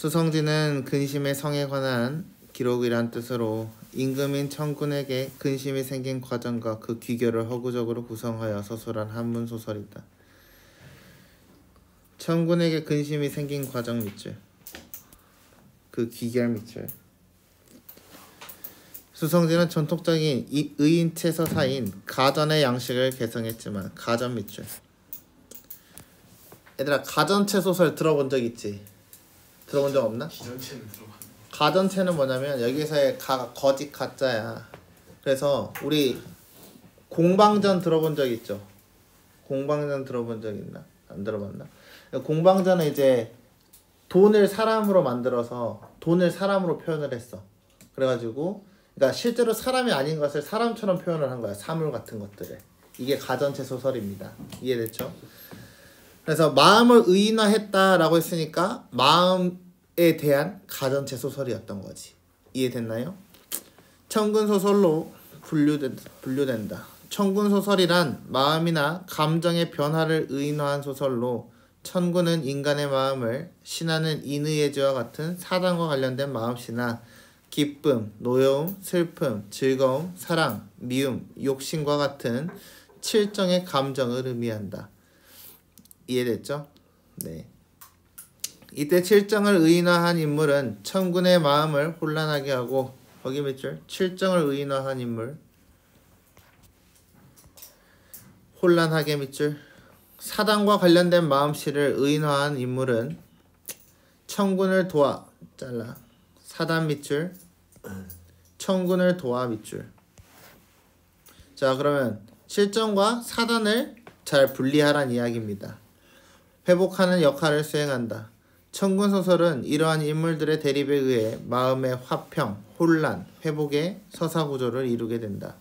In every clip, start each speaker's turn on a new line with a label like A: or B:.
A: 수성지는 근심의 성에 관한 기록이란 뜻으로 임금인 청군에게 근심이 생긴 과정과 그 귀결을 허구적으로 구성하여 서술한 한문 소설이다. 청군에게 근심이 생긴 과정 밑줄, 그 귀결 밑줄. 수성지는 전통적인 의인체서사인 가전의 양식을 개성했지만 가전 밑줄. 얘들아, 가전체 소설 들어본 적 있지? 들어본 적 없나?
B: 기전체는 들어봤는데.
A: 가전체는 뭐냐면 여기서의 가가 거짓 가짜야. 그래서 우리 공방전 들어본 적 있죠? 공방전 들어본 적 있나? 안 들어봤나? 공방전은 이제 돈을 사람으로 만들어서 돈을 사람으로 표현을 했어. 그래가지고 그러니까 실제로 사람이 아닌 것을 사람처럼 표현을 한 거야. 사물 같은 것들을. 이게 가전체 소설입니다. 이해됐죠? 그래서 마음을 의인화했다라고 했으니까 마음에 대한 가전체 소설이었던 거지. 이해됐나요? 청군소설로 분류된다. 청군소설이란 마음이나 감정의 변화를 의인화한 소설로 천군은 인간의 마음을 신하는 인의예지와 같은 사단과 관련된 마음씨나 기쁨, 노여움, 슬픔, 즐거움, 사랑, 미움, 욕심과 같은 7정의 감정을 의미한다. 이해됐죠? 네. 이때 7정을 의인화한 인물은 천군의 마음을 혼란하게 하고 거기 밑줄 7정을 의인화한 인물 혼란하게 밑줄 사단과 관련된 마음씨를 의인화한 인물은 천군을 도와 잘라 사단 밑줄 천군을 도와 밑줄. 자, 그러면 7정과 사단을 잘 분리하란 이야기입니다. 회복하는 역할을 수행한다. 천군소설은 이러한 인물들의 대립에 의해 마음의 화평, 혼란, 회복의 서사구조를 이루게 된다.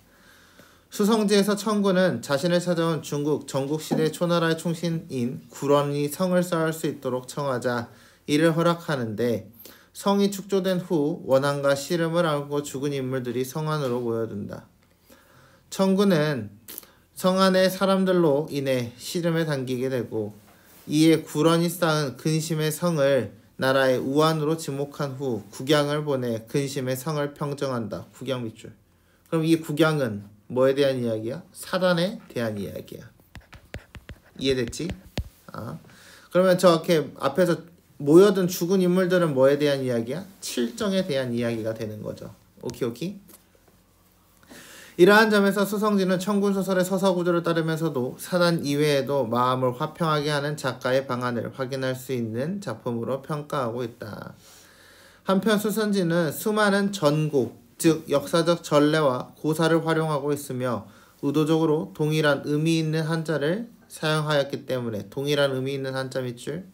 A: 수성지에서 천군은 자신을 찾아온 중국 전국시대 초나라의 충신인 구런이 성을 쌓을 수 있도록 청하자 이를 허락하는데 성이 축조된 후 원한과 씨름을 안고 죽은 인물들이 성 안으로 모여든다. 천군은 성 안의 사람들로 인해 씨름에 당기게 되고 이에 구런이 쌓은 근심의 성을 나라의 우한으로 지목한 후 국양을 보내 근심의 성을 평정한다. 국양 밑줄. 그럼 이 국양은 뭐에 대한 이야기야? 사단에 대한 이야기야. 이해됐지? 그러면 저렇게 앞에서 모여든 죽은 인물들은 뭐에 대한 이야기야? 7정에 대한 이야기가 되는 거죠. 오케이? 이러한 점에서 수성지는 청군소설의 서사구조를 따르면서도 사단 이외에도 마음을 화평하게 하는 작가의 방안을 확인할 수 있는 작품으로 평가하고 있다. 한편 수성지는 수많은 전고, 즉 역사적 전례와 고사를 활용하고 있으며 의도적으로 동일한 의미 있는 한자를 사용하였기 때문에 동일한 의미 있는 한자 밑줄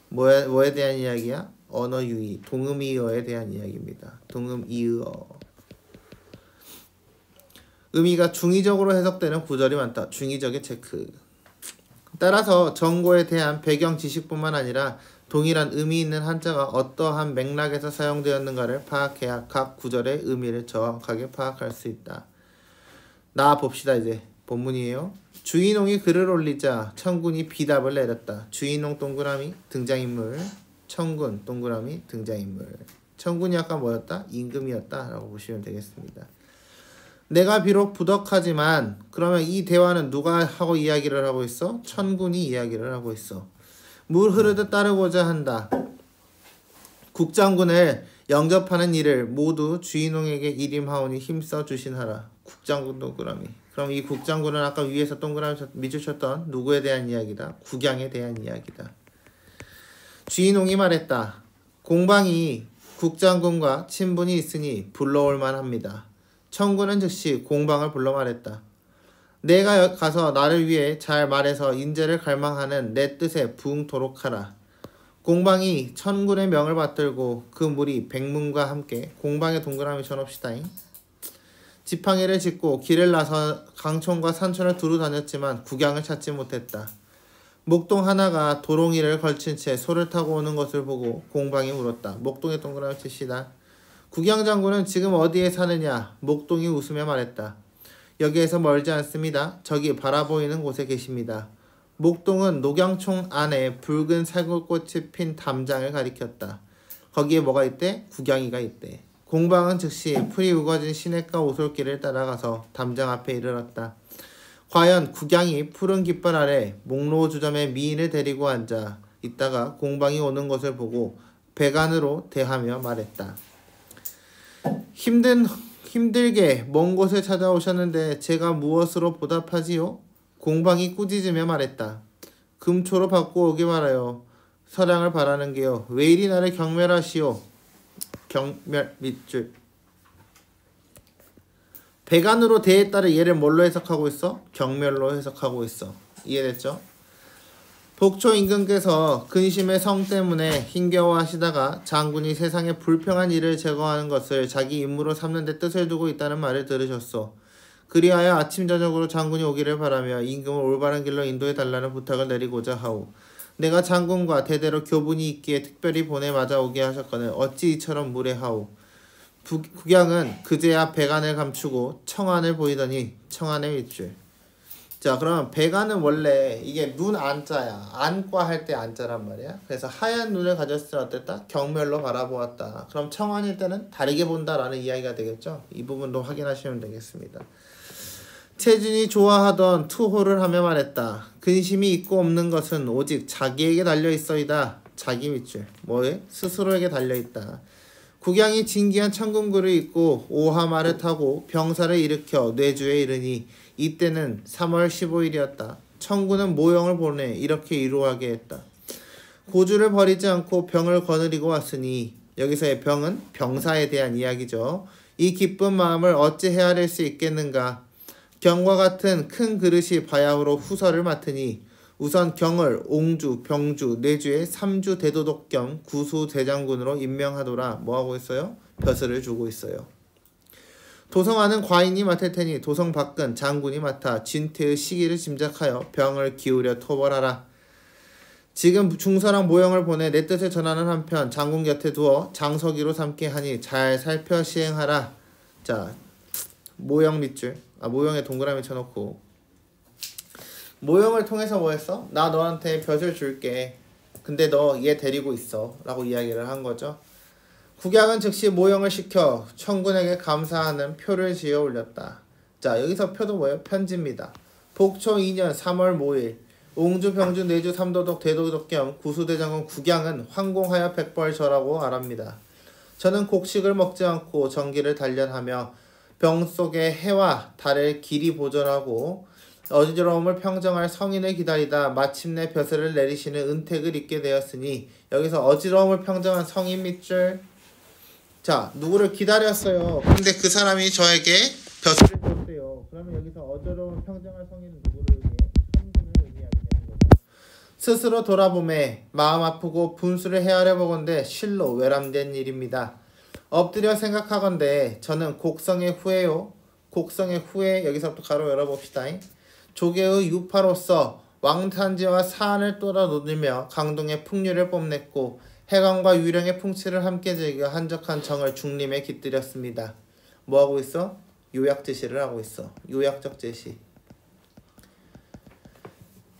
A: 뭐에 대한 이야기야? 언어유의, 동음이어에 대한 이야기입니다. 동음이어. 의미가 중의적으로 해석되는 구절이 많다. 중의적의 체크. 따라서 정고에 대한 배경 지식뿐만 아니라 동일한 의미 있는 한자가 어떠한 맥락에서 사용되었는가를 파악해야 각 구절의 의미를 정확하게 파악할 수 있다. 나 봅시다. 이제 본문이에요. 주인홍이 글을 올리자 천군이 비답을 내렸다. 주인홍 동그라미 등장인물, 천군 동그라미 등장인물. 천군이 아까 뭐였다? 임금이었다 라고 보시면 되겠습니다. 내가 비록 부덕하지만 그러면 이 대화는 누가 하고 이야기를 하고 있어? 천군이 이야기를 하고 있어. 물 흐르듯 따르고자 한다. 국장군을 영접하는 일을 모두 주인홍에게 일임하오니 힘써 주신하라. 국장군 동그라미. 그럼 이 국장군은 아까 위에서 동그라미 밑줄 쳤던 누구에 대한 이야기다? 국양에 대한 이야기다. 주인홍이 말했다. 공방이 국장군과 친분이 있으니 불러올 만합니다. 천군은 즉시 공방을 불러 말했다. 내가 가서 나를 위해 잘 말해서 인재를 갈망하는 내 뜻에 부응토록 하라. 공방이 천군의 명을 받들고 그 무리 백문과 함께 공방에 동그라미 쳐놓읍시다잉. 지팡이를 짚고 길을 나서 강촌과 산촌을 두루 다녔지만 국양을 찾지 못했다. 목동 하나가 도롱이를 걸친 채 소를 타고 오는 것을 보고 공방이 물었다. 목동에 동그라미 칩시다. 국양장군은 지금 어디에 사느냐? 목동이 웃으며 말했다. 여기에서 멀지 않습니다. 저기 바라보이는 곳에 계십니다. 목동은 녹양총 안에 붉은 살구꽃이 핀 담장을 가리켰다. 거기에 뭐가 있대? 국양이가 있대. 공방은 즉시 풀이 우거진 시냇가 오솔길을 따라가서 담장 앞에 이르렀다. 과연 국양이 푸른 깃발 아래 목로 주점에 미인을 데리고 앉아 있다가 공방이 오는 것을 보고 배간으로 대하며 말했다. 힘들게 먼 곳에 찾아오셨는데 제가 무엇으로 보답하지요? 공방이 꾸짖으며 말했다. 금초로 받고 오기 바라요. 서량을 바라는 게요. 왜 이리 나를 경멸하시오? 경멸 밑줄. 배간으로 대했다를 얘를 뭘로 해석하고 있어? 경멸로 해석하고 있어. 이해됐죠? 복초 임금께서 근심의 성 때문에 힘겨워하시다가 장군이 세상에 불평한 일을 제거하는 것을 자기 임무로 삼는 데 뜻을 두고 있다는 말을 들으셨소. 그리하여 아침 저녁으로 장군이 오기를 바라며 임금을 올바른 길로 인도해 달라는 부탁을 내리고자 하오. 내가 장군과 대대로 교분이 있기에 특별히 보내 맞아오게 하셨거늘 어찌 이처럼 무례하오. 국양은 그제야 배간을 감추고 청안을 보이더니 청안의 밑줄. 자, 그럼 배간은 원래 이게 눈 안자야. 안과 할 때 안자란 말이야. 그래서 하얀 눈을 가졌을 때 어땠다? 경멸로 바라보았다. 그럼 청안일 때는 다르게 본다라는 이야기가 되겠죠. 이 부분도 확인하시면 되겠습니다. 채준이 좋아하던 투호를 하며 말했다. 근심이 있고 없는 것은 오직 자기에게 달려있어이다. 자기 밑줄. 뭐에? 스스로에게 달려있다. 국양이 진기한 청궁구를 입고 오하마를 타고 병사를 일으켜 뇌주에 이르니 이때는 3월 15일이었다. 청군은 모형을 보내 이렇게 이루하게 했다. 고주를 버리지 않고 병을 거느리고 왔으니 여기서의 병은 병사에 대한 이야기죠. 이 기쁜 마음을 어찌 헤아릴 수 있겠는가. 경과 같은 큰 그릇이 바야흐로 후서를 맡으니 우선 경을 옹주, 병주, 뇌주의 3주 대도독 겸 구수 대장군으로 임명하더라. 뭐하고 있어요? 벼슬을 주고 있어요. 도성안은 과인이 맡을 테니 도성 밖은 장군이 맡아 진퇴의 시기를 짐작하여 병을 기울여 토벌하라. 지금 중서랑 모형을 보내 내 뜻을 전하는 한편 장군 곁에 두어 장서기로 삼게 하니 잘 살펴 시행하라. 자, 모형 밑줄. 모형에 동그라미 쳐놓고 모형을 통해서 뭐 했어? 나 너한테 벼슬 줄게. 근데 너 얘 데리고 있어. 라고 이야기를 한 거죠. 국양은 즉시 모형을 시켜 청군에게 감사하는 표를 지어 올렸다. 자, 여기서 표도 뭐예요? 편지입니다. 복초 2년 3월 5일 옹주, 병주, 뇌주, 삼도독, 대도독 겸 구수대장군 국양은 황공하여 백벌절하고 아랍니다. 저는 곡식을 먹지 않고 정기를 단련하며 병 속의 해와 달을 길이 보존하고 어지러움을 평정할 성인을 기다리다 마침내 벼슬을 내리시는 은택을 입게 되었으니 여기서 어지러움을 평정한 성인 밑줄. 자, 누구를 기다렸어요. 근데 그 사람이 저에게 벼슬을 줬대요. 그러면 여기서 어지러움을 평정할 성인은 누구를 의미해? 청군을 의미하게 되는 거죠. 스스로 돌아보매 마음 아프고 분수를 헤아려 보건대 실로 외람된 일입니다. 엎드려 생각하건대 저는 곡성의 후예요. 곡성의 후예. 여기서부터 가로 열어봅시다. 조계의 유파로서 왕탄지와 사안을 또다놓으며 강동의 풍류를 뽐냈고 해강과 유령의 풍치를 함께 즐겨 한적한 정을 중림에 깃들였습니다. 뭐하고 있어? 요약 제시를 하고 있어. 요약적 제시.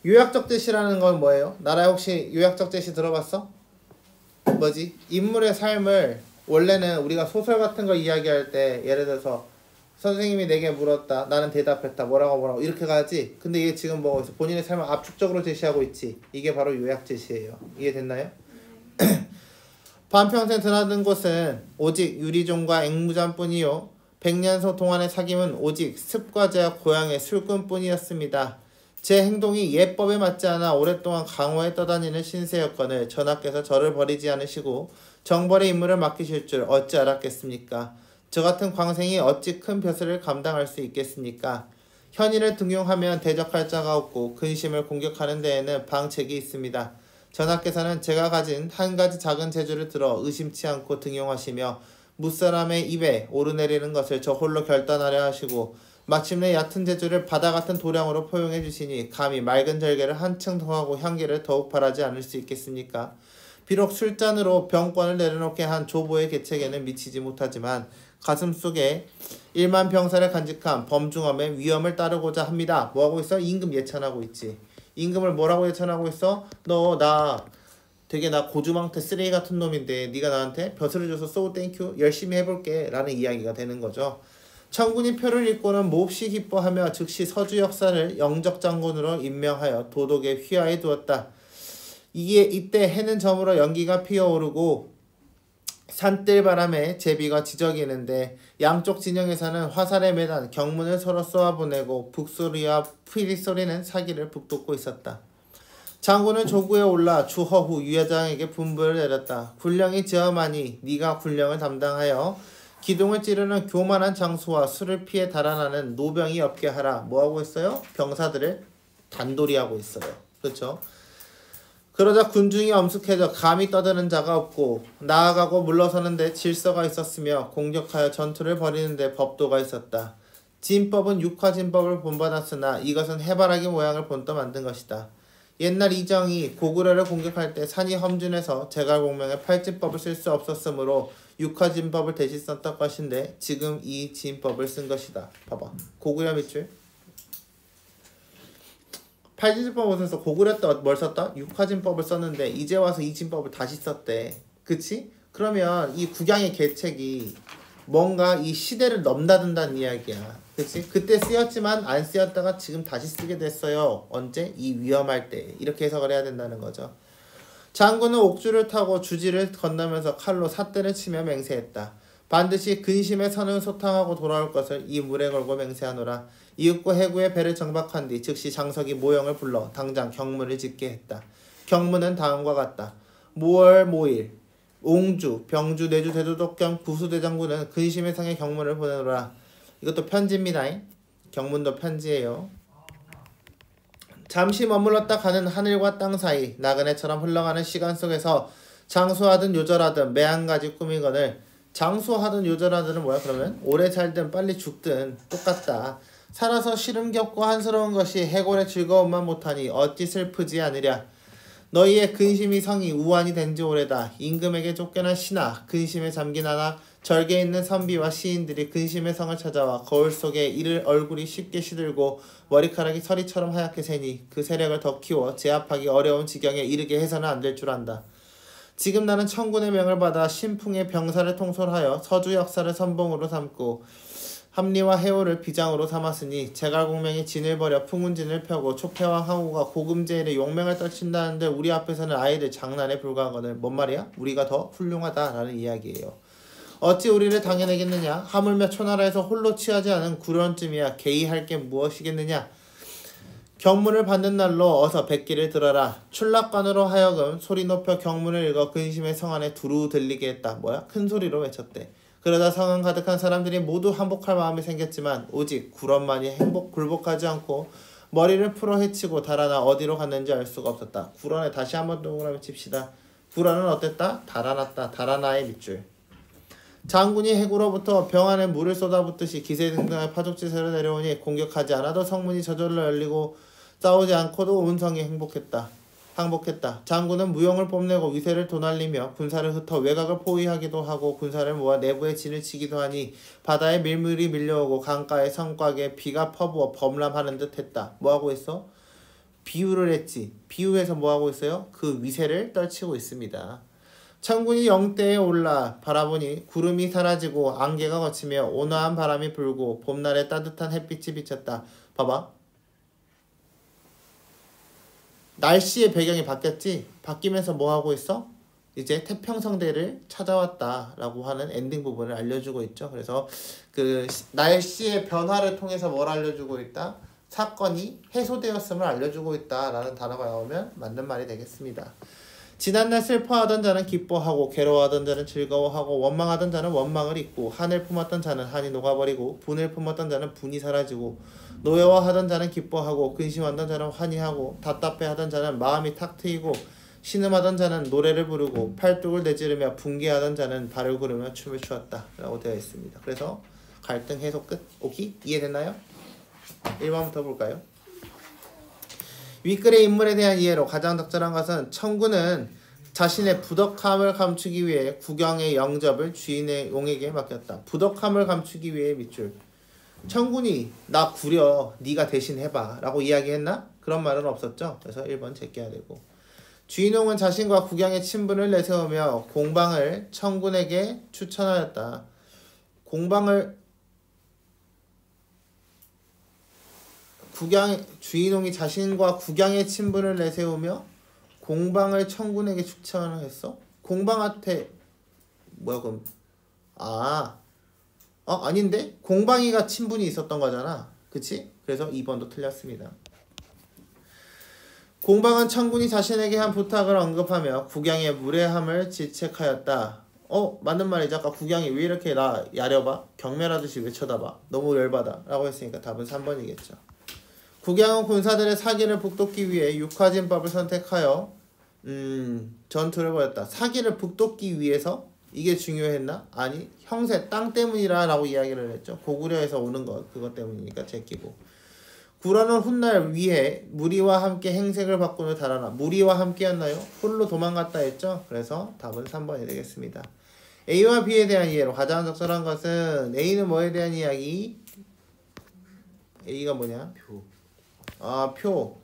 A: 요약적 제시라는 건 뭐예요? 나라 혹시 요약적 제시 들어봤어? 뭐지? 인물의 삶을 원래는 우리가 소설 같은 거 이야기할 때 예를 들어서 선생님이 내게 물었다. 나는 대답했다. 뭐라고 이렇게 가지. 근데 이게 지금 뭐 본인의 삶을 압축적으로 제시하고 있지. 이게 바로 요약 제시예요. 이해됐나요? 반평생 드나든 곳은 오직 유리종과 앵무잔뿐이요. 백년소 동안의 사귐은 오직 습과 제와 고향의 술꾼뿐이었습니다. 제 행동이 예법에 맞지 않아 오랫동안 강호에 떠다니는 신세였거늘 전하께서 저를 버리지 않으시고 정벌의 임무를 맡기실 줄 어찌 알았겠습니까? 저 같은 광생이 어찌 큰 벼슬을 감당할 수 있겠습니까? 현인을 등용하면 대적할 자가 없고 근심을 공격하는 데에는 방책이 있습니다. 전하께서는 제가 가진 한 가지 작은 재주를 들어 의심치 않고 등용하시며 무사람의 입에 오르내리는 것을 저 홀로 결단하려 하시고 마침내 얕은 재주를 바다 같은 도량으로 포용해 주시니 감히 맑은 절개를 한층 더하고 향기를 더욱 바라지 않을 수 있겠습니까? 비록 술잔으로 병권을 내려놓게 한 조보의 계책에는 미치지 못하지만 가슴속에 1만 병사를 간직한 범중함의 위험을 따르고자 합니다. 뭐하고 있어? 임금 예찬하고 있지. 임금을 뭐라고 예찬하고 있어? 너 나 되게 나 고주망태 쓰레기 같은 놈인데 네가 나한테 벼슬을 줘서 so 땡큐 열심히 해볼게 라는 이야기가 되는 거죠. 청군이 표를 읽고는 몹시 기뻐하며 즉시 서주 역사를 영적장군으로 임명하여 도독의 휘하에 두었다. 이때 해는 저물어 연기가 피어오르고 산뜰바람에 제비가 지저귀는데 양쪽 진영에서는 화살에 매단 경문을 서로 쏘아보내고 북소리와 피리소리는 사기를 북돋고 있었다. 장군은 조구에 올라 주허후 유여장에게 분부를 내렸다. 군령이 지엄하니 네가 군령을 담당하여 기둥을 찌르는 교만한 장수와 술을 피해 달아나는 노병이 없게 하라. 뭐하고 있어요? 병사들을 단도리하고 있어요. 그렇죠? 그러자 군중이 엄숙해져 감히 떠드는 자가 없고 나아가고 물러서는데 질서가 있었으며 공격하여 전투를 벌이는데 법도가 있었다. 진법은 육화진법을 본받았으나 이것은 해바라기 모양을 본떠 만든 것이다. 옛날 이정이 고구려를 공격할 때 산이 험준해서 제갈공명의 팔진법을 쓸 수 없었으므로 육화진법을 대신 썼던 것인데 지금 이 진법을 쓴 것이다. 봐봐. 고구려 밑줄. 팔진법에서 고구려 때 뭘 썼다? 육화진법을 썼는데 이제 와서 이 진법을 다시 썼대. 그치? 그러면 이 국양의 계책이 뭔가 이 시대를 넘나든다는 이야기야. 그치? 그때 쓰였지만 안 쓰였다가 지금 다시 쓰게 됐어요. 언제? 이 위험할 때. 이렇게 해석을 해야 된다는 거죠. 장군은 옥주를 타고 주지를 건너면서 칼로 삿대를 치며 맹세했다. 반드시 근심의 선을 소탕하고 돌아올 것을 이 물에 걸고 맹세하노라. 이윽고 해구의 배를 정박한 뒤 즉시 장석이 모영을 불러 당장 경문을 짓게 했다. 경문은 다음과 같다. 모월 모일 옹주, 병주, 내주, 대도독 겸 부수대장군은 근심의 상의 경문을 보내노라. 이것도 편지입니다. 경문도 편지예요. 잠시 머물렀다 가는 하늘과 땅 사이 나그네처럼 흘러가는 시간 속에서 장수하든 요절하든 매한가지 꿈이거늘. 장수하든 요절하든은 뭐야 그러면? 오래 살든 빨리 죽든 똑같다. 살아서 시름겹고 한스러운 것이 해골의 즐거움만 못하니 어찌 슬프지 않으랴. 너희의 근심이 성이 우환이 된지 오래다. 임금에게 쫓겨난 신하, 근심에 잠긴 하나, 절개 있는 선비와 시인들이 근심의 성을 찾아와 거울 속에 이를 얼굴이 쉽게 시들고 머리카락이 서리처럼 하얗게 새니 그 세력을 더 키워 제압하기 어려운 지경에 이르게 해서는 안 될 줄 안다. 지금 나는 청군의 명을 받아 신풍의 병사를 통솔하여 서주 역사를 선봉으로 삼고 합리와 해오를 비장으로 삼았으니 제갈공명이 진을 버려 풍운진을 펴고 촉패와 항우가 고금제일의 용맹을 떨친다는데 우리 앞에서는 아이들 장난에 불과하거늘. 뭔 말이야? 우리가 더 훌륭하다라는 이야기예요. 어찌 우리를 당해내겠느냐? 하물며 초나라에서 홀로 취하지 않은 구련쯤이야 개의할 게 무엇이겠느냐? 경문을 받는 날로 어서 백기를 들어라. 출락관으로 하여금 소리 높여 경문을 읽어 근심의 성 안에 두루 들리게 했다. 뭐야? 큰 소리로 외쳤대. 그러다 성은 가득한 사람들이 모두 항복할 마음이 생겼지만 오직 구런만이 굴복하지 않고 머리를 풀어 헤치고 달아나 어디로 갔는지 알 수가 없었다. 구런에 다시 한번 동그라미 칩시다. 구런은 어땠다? 달아났다. 달아나의 밑줄. 장군이 해구로부터 병 안에 물을 쏟아붓듯이 기세등등의 파죽지세로 내려오니 공격하지 않아도 성문이 저절로 열리고 싸우지 않고도 온 성이 항복했다. 장군은 무용을 뽐내고 위세를 도날리며 군사를 흩어 외곽을 포위하기도 하고 군사를 모아 내부에 진을 치기도 하니 바다에 밀물이 밀려오고 강가의 성곽에 비가 퍼부어 범람하는 듯 했다. 뭐하고 있어? 비유를 했지. 비유해서 뭐하고 있어요? 그 위세를 떨치고 있습니다. 천군이 영대에 올라 바라보니 구름이 사라지고 안개가 걷히며 온화한 바람이 불고 봄날의 따뜻한 햇빛이 비쳤다. 봐봐. 날씨의 배경이 바뀌었지? 바뀌면서 뭐하고 있어? 이제 태평성대를 찾아왔다라고 하는 엔딩 부분을 알려주고 있죠. 그래서 그 날씨의 변화를 통해서 뭘 알려주고 있다? 사건이 해소되었음을 알려주고 있다라는 단어가 나오면 맞는 말이 되겠습니다. 지난날 슬퍼하던 자는 기뻐하고 괴로워하던 자는 즐거워하고 원망하던 자는 원망을 잊고 한을 품었던 자는 한이 녹아버리고 분을 품었던 자는 분이 사라지고 노여워하던 자는 기뻐하고 근심하던 자는 환희하고 답답해하던 자는 마음이 탁 트이고 신음하던 자는 노래를 부르고 팔뚝을 내지르며 분개하던 자는 발을 구르며 춤을 추었다 라고 되어 있습니다. 그래서 갈등 해소 끝. 오케이? 이해됐나요? 1번부터 볼까요? 윗글의 인물에 대한 이해로 가장 적절한 것은 청군은 자신의 부덕함을 감추기 위해 국영의 영접을 주인의 용에게 맡겼다. 부덕함을 감추기 위해 밑줄. 청군이 나 구려 네가 대신 해봐 라고 이야기했나? 그런 말은 없었죠. 그래서 1번 제껴야 되고 주인공은 자신과 국양의 친분을 내세우며 공방을 청군에게 추천하였다. 주인공이 자신과 국양의 친분을 내세우며 공방을 청군에게 추천했어? 공방한테 뭐야 그럼 아닌데? 공방이가 친분이 있었던 거잖아. 그치? 그래서 2번도 틀렸습니다. 공방은 청군이 자신에게 한 부탁을 언급하며 국양의 무례함을 지책하였다. 맞는 말이죠. 아까 국양이 왜 이렇게 나 야려봐? 경멸하듯이 왜 쳐다봐? 너무 열받아 라고 했으니까 답은 3번이겠죠. 국양은 군사들의 사기를 북돋기 위해 육화진법을 선택하여 전투를 벌였다. 사기를 북돋기 위해서? 이게 중요했나? 아니, 형세 땅 때문이라 라고 이야기를 했죠. 고구려에서 오는 것 그것 때문이니까 제끼고. 구라는 훗날 위해 무리와 함께 행색을 바꾸는 달아나. 무리와 함께였나요? 홀로 도망갔다 했죠. 그래서 답은 3번이 되겠습니다. A와 B에 대한 이해로 가장 적절한 것은 A는 뭐에 대한 이야기? A가 뭐냐? 표.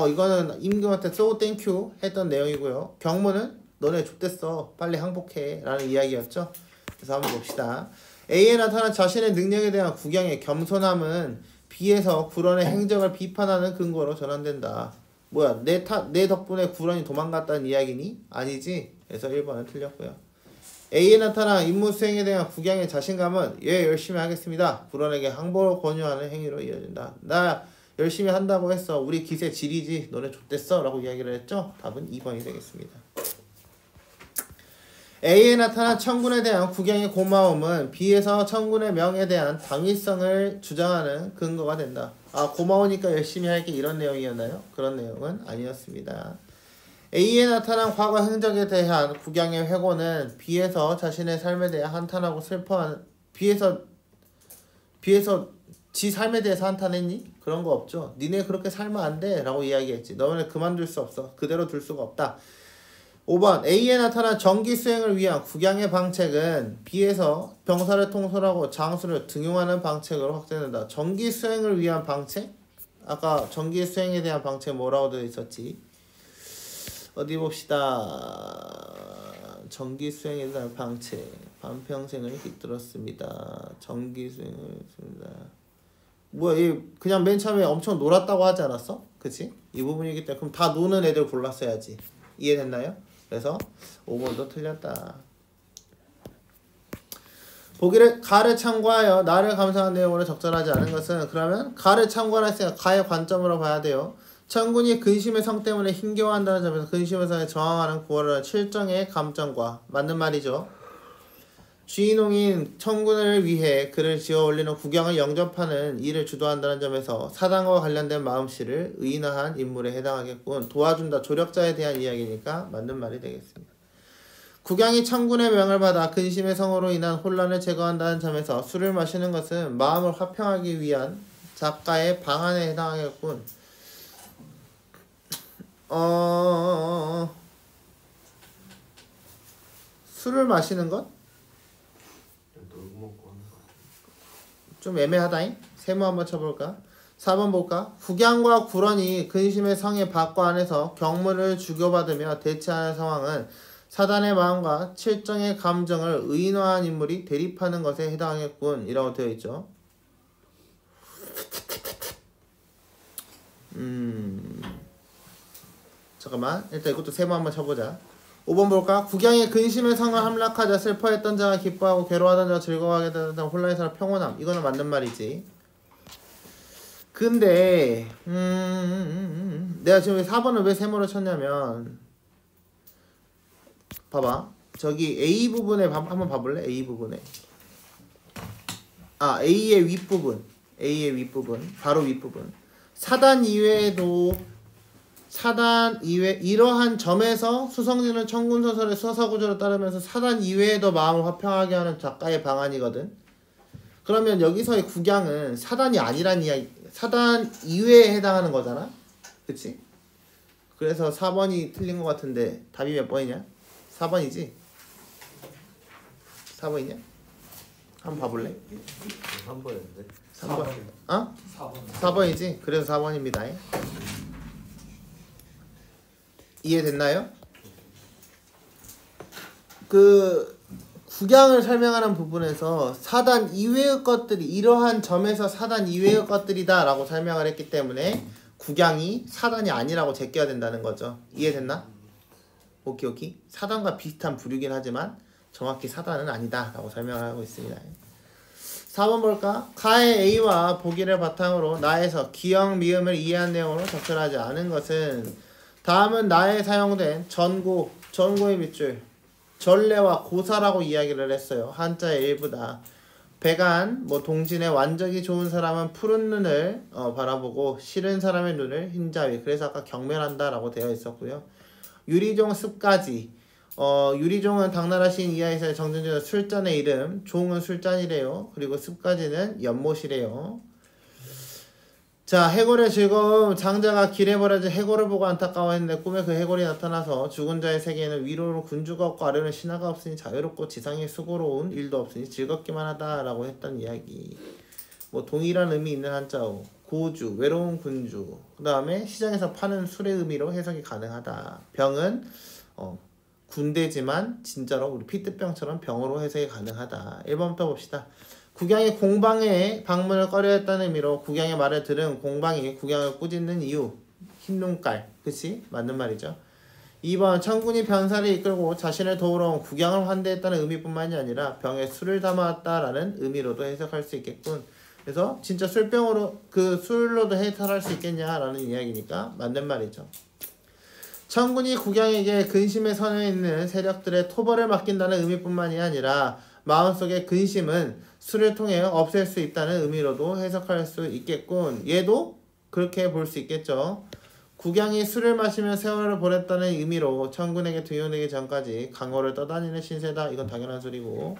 A: 이거는 임금한테 so thank you 했던 내용이고요. 경무는 너네 족됐어 빨리 항복해 라는 이야기였죠. 그래서 한번 봅시다. A에 나타난 자신의 능력에 대한 국양의 겸손함은 B에서 구런의 행적을 비판하는 근거로 전환된다. 뭐야 내 덕분에 구런이 도망갔다는 이야기니? 아니지? 그래서 1번은 틀렸고요. A에 나타난 임무 수행에 대한 국양의 자신감은 예 열심히 하겠습니다. 구런에게 항복을 권유하는 행위로 이어진다. 나 열심히 한다고 했어. 우리 기세 지리지. 너네 족됐어 라고 이야기를 했죠. 답은 2번이 되겠습니다. A에 나타난 청군에 대한 국양의 고마움은 B에서 청군의 명에 대한 당위성을 주장하는 근거가 된다. 고마우니까 열심히 할게 이런 내용이었나요? 그런 내용은 아니었습니다. A에 나타난 과거 행적에 대한 국양의 회고는 B에서 자신의 삶에 대해 한탄하고 슬퍼하는 B에서 지 삶에 대해서 한탄했니? 그런 거 없죠. 니네 그렇게 살면 안 돼 라고 이야기했지. 너네 그만둘 수 없어. 그대로 둘 수가 없다. 5번 A에 나타난 정기 수행을 위한 국양의 방책은 B에서 병사를 통솔하고 장수를 등용하는 방책으로 확대된다. 정기 수행을 위한 방책? 아까 정기 수행에 대한 방책 뭐라고 되어 있었지? 어디 봅시다. 정기 수행에 대한 방책 반평생을 깃들었습니다. 정기 수행을 했습니다. 뭐야 얘 그냥 맨 처음에 엄청 놀았다고 하지 않았어? 그치? 이 부분이기 때문에 그럼 다 노는 애들 골랐어야지. 이해됐나요? 그래서 5번도 틀렸다. 보기를 가를 참고하여 나를 감상한 내용으로 적절하지 않은 것은 그러면 가를 참고하였으니까 가의 관점으로 봐야 돼요. 청군이 근심의 성 때문에 힘겨워한다는 점에서 근심의 성에 저항하는 구호를 칠정의 감정과 맞는 말이죠. 주인공인 청군을 위해 그를 지어 올리는 국양을 영접하는 일을 주도한다는 점에서 사단과 관련된 마음씨를 의인화한 인물에 해당하겠군. 도와준다, 조력자에 대한 이야기니까 맞는 말이 되겠습니다. 국양이 청군의 명을 받아 근심의 성으로 인한 혼란을 제거한다는 점에서 술을 마시는 것은 마음을 화평하기 위한 작가의 방안에 해당하겠군. 술을 마시는 것? 좀 애매하다잉? 세모 한번 쳐볼까? 4번 볼까? 국양과 구런이 근심의 성의 밖과 안에서 경무를 주고받으며 대치하는 상황은 사단의 마음과 칠정의 감정을 의인화한 인물이 대립하는 것에 해당하겠군 이라고 되어 있죠. 잠깐만 일단 이것도 세모 한번 쳐보자. 5번 볼까? 국양의 근심의 성을 함락하자 슬퍼했던 자가 기뻐하고 괴로워하던 자가 즐거워하게 되는 혼란의 사람 평온함. 이거는 맞는 말이지. 근데 내가 지금 4번을 왜 세모로 쳤냐면 봐봐. 저기 A 부분에 한번 봐볼래? A 부분에 A의 윗부분 바로 윗부분 사단 이외 이러한 점에서 수성진은 청군소설의 서사구조를 따르면서 사단 이외에도 마음을 화평하게 하는 작가의 방안이거든. 그러면 여기서의 국양은 사단이 아니란 이야기, 사단 이외에 해당하는 거잖아. 그치? 그래서 4번이 틀린 것 같은데 답이 몇 번이냐? 4번이지? 4번이냐? 한번 봐볼래?
B: 3번인데
A: 3번. 4번이지? 그래서 4번입니다. 이해됐나요? 그 국양을 설명하는 부분에서 사단 이외의 것들이 이러한 점에서 사단 이외의 것들이다 라고 설명을 했기 때문에 국양이 사단이 아니라고 제껴야 된다는 거죠. 이해됐나? 오케이. 사단과 비슷한 부류긴 하지만 정확히 사단은 아니다 라고 설명을 하고 있습니다. 4번 볼까? 가의 A와 보기를 바탕으로 나에서 기역, 미음을 이해한 내용으로 적절하지 않은 것은 다음은 나에 사용된 전고의 밑줄 전례와 고사라고 이야기를 했어요. 한자의 일부다. 배간, 동진의 완적이 좋은 사람은 푸른 눈을 바라보고 싫은 사람의 눈을 흰자위. 그래서 아까 경멸한다 라고 되어 있었고요. 유리종 습가지. 유리종은 당나라 시인 이하에서의 정전지의 술잔의 이름. 종은 술잔이래요. 그리고 습가지는 연못이래요. 자, 해골의 즐거움. 장자가 길에 버려진 해골을 보고 안타까워했는데 꿈에 그 해골이 나타나서 죽은 자의 세계에는 위로로 군주가 없고 아래는 신하가 없으니 자유롭고 지상에 수고로운 일도 없으니 즐겁기만 하다라고 했던 이야기. 동일한 의미 있는 한자어. 고주, 외로운 군주. 그 다음에 시장에서 파는 술의 의미로 해석이 가능하다. 병은 군대지만 진짜로 우리 피트병처럼 병으로 해석이 가능하다. 1번부터 봅시다. 국양이 공방에 방문을 꺼려했다는 의미로 국양의 말을 들은 공방이 국양을 꾸짖는 이유. 흰눈깔. 그치? 맞는 말이죠. 2번 천군이 변사를 이끌고 자신을 도우러 온 국양을 환대했다는 의미뿐만이 아니라 병에 술을 담아왔다라는 의미로도 해석할 수 있겠군. 그래서 진짜 술병으로 그 술로도 해설할 수 있겠냐라는 이야기니까 맞는 말이죠. 천군이 국양에게 근심에 선에 있는 세력들의 토벌을 맡긴다는 의미뿐만이 아니라 마음속의 근심은 술을 통해 없앨 수 있다는 의미로도 해석할 수 있겠군. 얘도 그렇게 볼 수 있겠죠. 국양이 술을 마시며 세월을 보냈다는 의미로 천군에게 등용되기 전까지 강호를 떠다니는 신세다. 이건 당연한 소리고.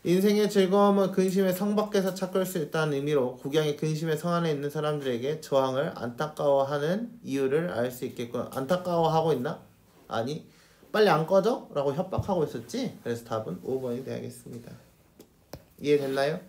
A: 인생의 즐거움은 근심의 성 밖에서 찾을 수 있다는 의미로 국양이 근심의 성 안에 있는 사람들에게 저항을 안타까워하는 이유를 알 수 있겠군. 안타까워하고 있나? 아니. 빨리 안 꺼져? 라고 협박하고 있었지? 그래서 답은 5번이 되겠습니다. 이해됐나요?